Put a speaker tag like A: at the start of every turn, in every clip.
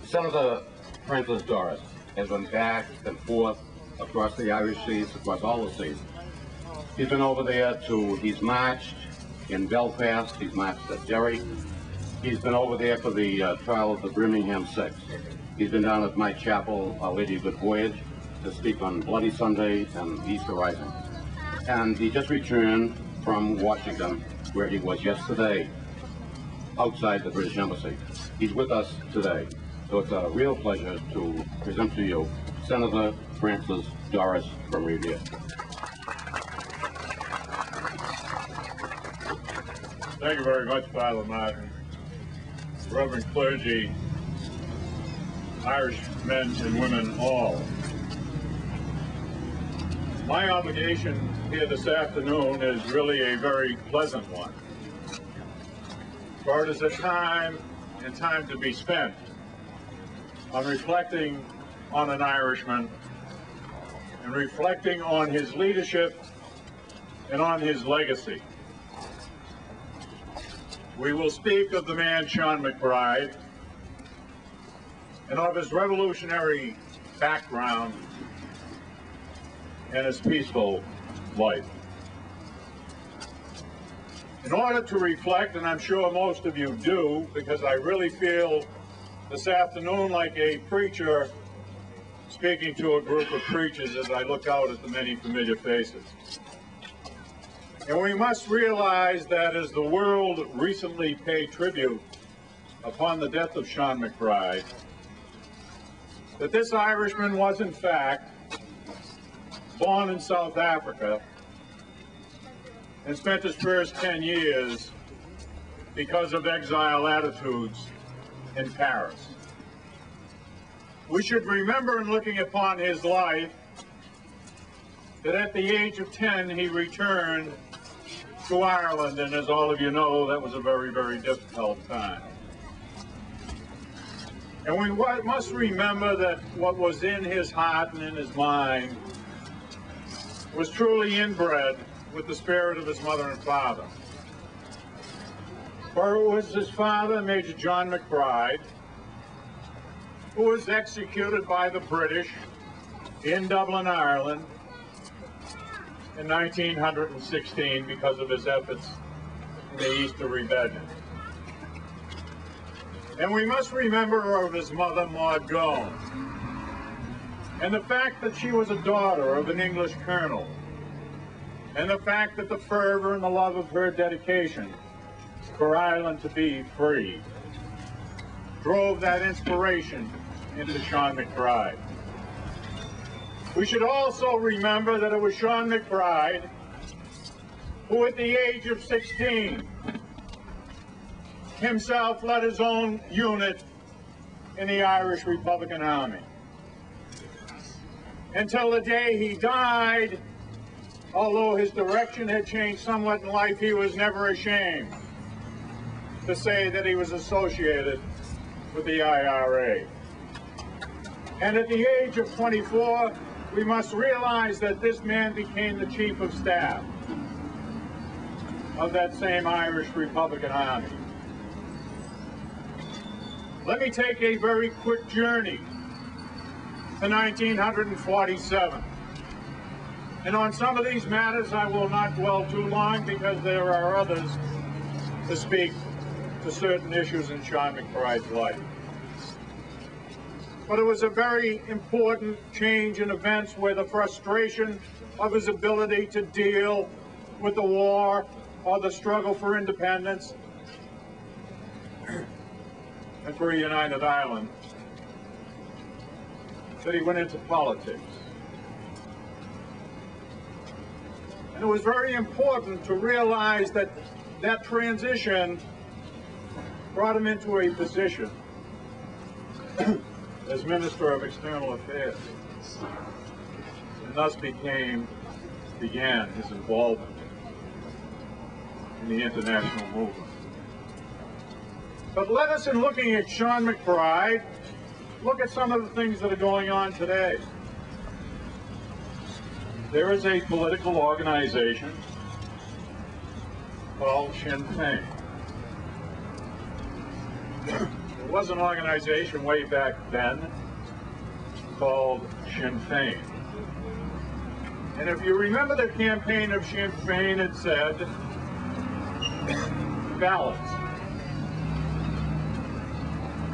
A: Senator Francis Doris has been back and forth across the Irish seas, across all the seas. He's been over there he's marched in Belfast, he's marched at Derry. He's been over there for the trial of the Birmingham Six. He's been down at my chapel, Our Lady of Good Voyage, to speak on Bloody Sunday and Easter Rising. And he just returned from Washington, where he was yesterday, outside the British Embassy. He's with us today. So it's a real pleasure to present to you Senator Francis Doris from Revere.
B: Thank you very much, Father Martin. Reverend clergy, Irish men and women all. My obligation here this afternoon is really a very pleasant one. For it is a time to be spent on reflecting on an Irishman and reflecting on his leadership and on his legacy. We will speak of the man Sean McBride and of his revolutionary background and his peaceful life. In order to reflect, and I'm sure most of you do, because I really feel this afternoon like a preacher speaking to a group of preachers as I look out at the many familiar faces. And we must realize that as the world recently paid tribute upon the death of Sean McBride, that this Irishman was in fact born in South Africa and spent his first 10 years because of exile attitudes in Paris. We should remember in looking upon his life that at the age of 10 he returned to Ireland, and as all of you know, that was a very, very difficult time. And we must remember that what was in his heart and in his mind was truly inbred with the spirit of his mother and father. For it was his father, Major John McBride, who was executed by the British in Dublin, Ireland, in 1916 because of his efforts in the Easter Rebellion. And we must remember of his mother, Maud Gone, and the fact that she was a daughter of an English colonel, and the fact that the fervor and the love of her dedication for Ireland to be free drove that inspiration into Sean McBride. We should also remember that it was Sean McBride who at the age of 16 himself led his own unit in the Irish Republican Army. Until the day he died, although his direction had changed somewhat in life, he was never ashamed to say that he was associated with the IRA. And at the age of 24, we must realize that this man became the chief of staff of that same Irish Republican Army. Let me take a very quick journey to 1947. And on some of these matters, I will not dwell too long because there are others to speak to certain issues in Sean McBride's life. But it was a very important change in events where the frustration of his ability to deal with the war or the struggle for independence and for a united Ireland, that he went into politics. And it was very important to realize that that transition brought him into a position as Minister of External Affairs, and thus began his involvement in the international movement. But let us, in looking at Sean McBride, look at some of the things that are going on today. There is a political organization called Sinn Féin. was an organization way back then called Sinn Féin. And if you remember the campaign of Sinn Féin, it said, balance.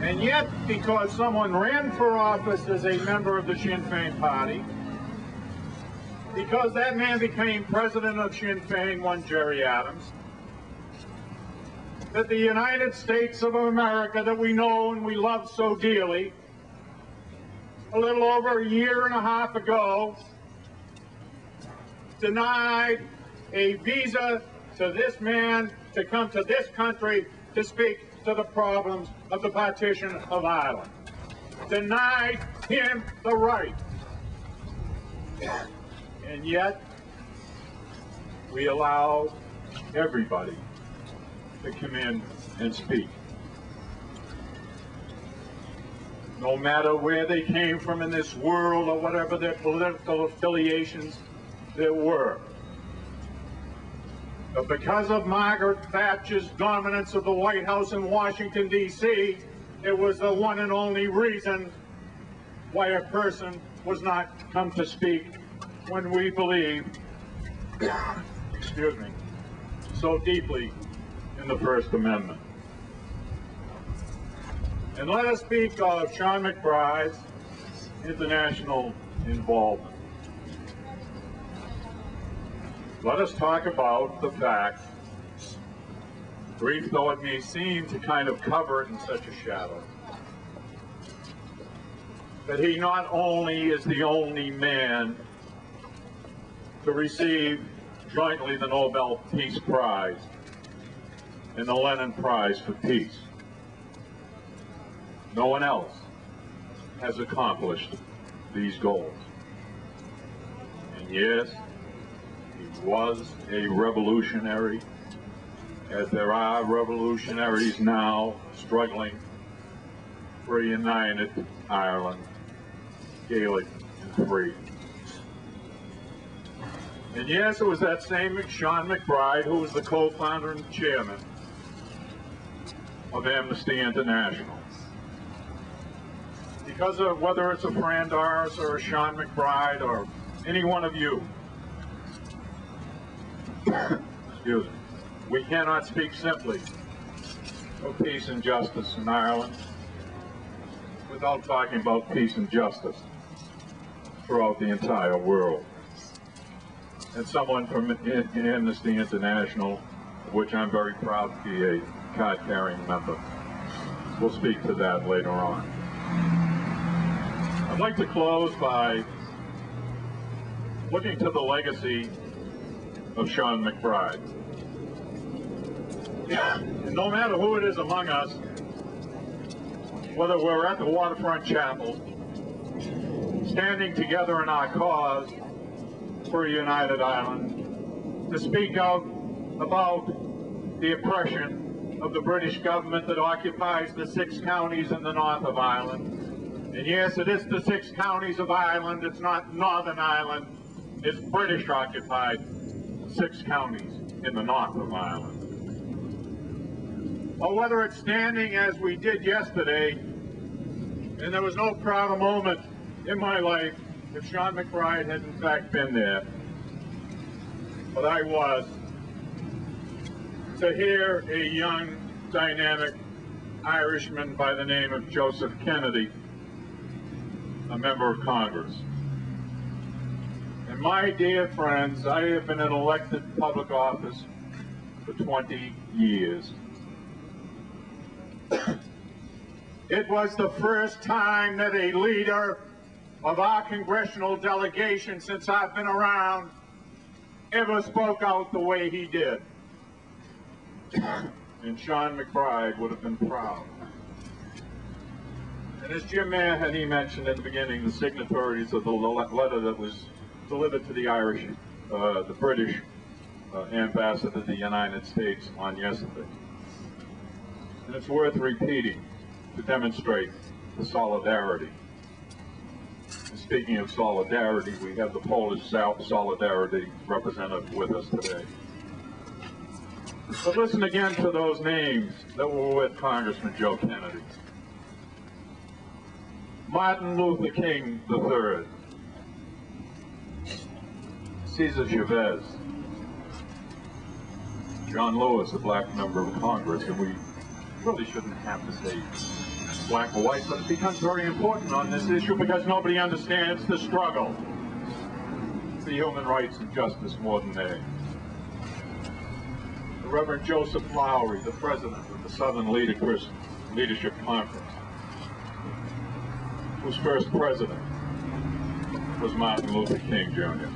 B: And yet, because someone ran for office as a member of the Sinn Féin party, because that man became president of Sinn Féin, one Jerry Adams, that the United States of America that we know and we love so dearly, a little over a year and a half ago, denied a visa to this man to come to this country to speak to the problems of the partition of Ireland. Denied him the right. And yet, we allow everybody to come in and speak. No matter where they came from in this world or whatever their political affiliations there were. But because of Margaret Thatcher's dominance of the White House in Washington, D.C., it was the one and only reason why a person was not come to speak when we believed, excuse me, so deeply in the First Amendment. And let us speak of Sean McBride's international involvement. Let us talk about the fact, brief though it may seem to kind of cover it in such a shadow, that he not only is the only man to receive jointly the Nobel Peace Prize and the Lenin Prize for Peace. No one else has accomplished these goals. And yes, he was a revolutionary, as there are revolutionaries now struggling for a united Ireland, Gaelic and free. And yes, it was that same Sean McBride who was the co-founder and chairman of Amnesty International. Because of whether it's a Fran Doris or a Sean McBride or any one of you, excuse me, we cannot speak simply of peace and justice in Ireland without talking about peace and justice throughout the entire world. And someone from Amnesty International, of which I'm very proud to be a card-carrying member, will speak to that later on. I'd like to close by looking to the legacy of Sean McBride. And no matter who it is among us, whether we're at the Waterfront Chapel, standing together in our cause for a united Ireland, to speak out about the oppression of the British government that occupies the 6 counties in the north of Ireland. And yes, it is the 6 counties of Ireland, it's not Northern Ireland, it's British occupied 6 counties in the north of Ireland. Or whether it's standing as we did yesterday, and there was no prouder moment in my life if Sean McBride had in fact been there, but I was, to hear a young, dynamic Irishman by the name of Joseph Kennedy, a member of Congress. And my dear friends, I have been in elected public office for 20 years. It was the first time that a leader of our congressional delegation since I've been around ever spoke out the way he did. And Sean McBride would have been proud. And as Jim Mahoney mentioned at the beginning, the signatories of the letter that was delivered to the Irish, the British ambassador to the United States on yesterday. And it's worth repeating to demonstrate the solidarity. And speaking of solidarity, we have the Polish solidarity represented with us today. But listen again to those names that were with Congressman Joe Kennedy. Martin Luther King III, Cesar Chavez, John Lewis, a black member of Congress, and we really shouldn't have to say black or white, but it becomes very important on this issue because nobody understands the struggle for human rights and justice more than they. The Reverend Joseph Lowry, the president of the Southern Leadership Conference, whose first president was Martin Luther King Jr.